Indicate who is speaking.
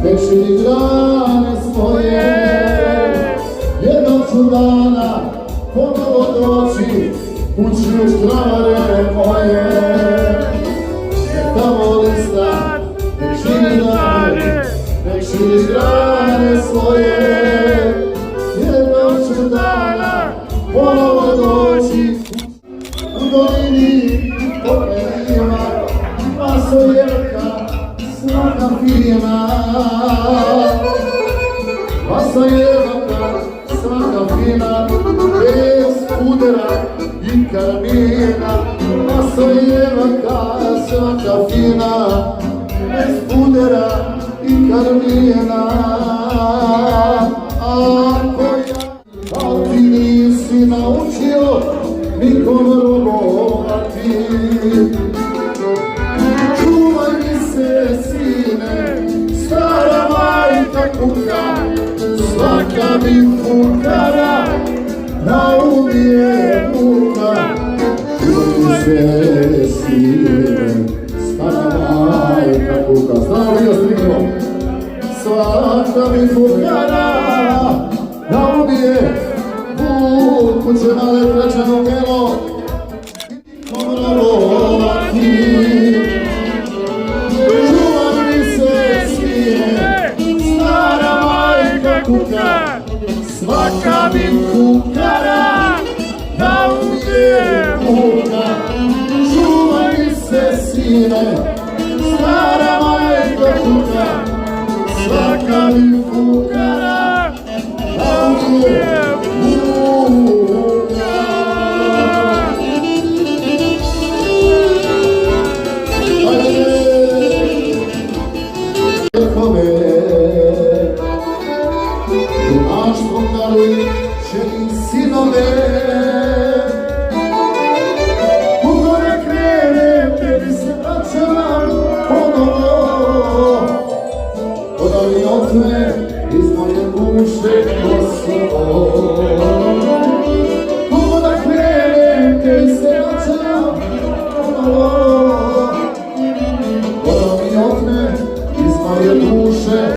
Speaker 1: večeri grane svoje. Jednog ću dana ponovo doći kući u krave moje. Nek tamo lista, nek živi dane, nek živi grane svoje. Jednog ću dana ponovo doći u dolini popelima, Vasojevka svaka fina. Vasojevka svaka fina, bez pudera i karmina. Vasojevka svaka fina, bez pudera i karmina. Ako ti nisi naučio nikom robovati, čuvaj mi se, sine, stara majka kuka, svaka mi kukara na ubije muka. Čuvaj mi se, sine, stara majka kuka, znamo li ga strikimo? Svaka mi kukara na ubije muku, će male prečeno melo komrovati. Čuvaj mi se, sine, stara majka kuka, svaka mi kukara da ubije muka. Čuvaj mi se, sine, stara majka kuka, svaka mi kukara da ubije muka. Junaštvo daruj ženi sinove, u gore krenem, tebi se vraćam ponovo. Odali otme iz moje duše Kosovo.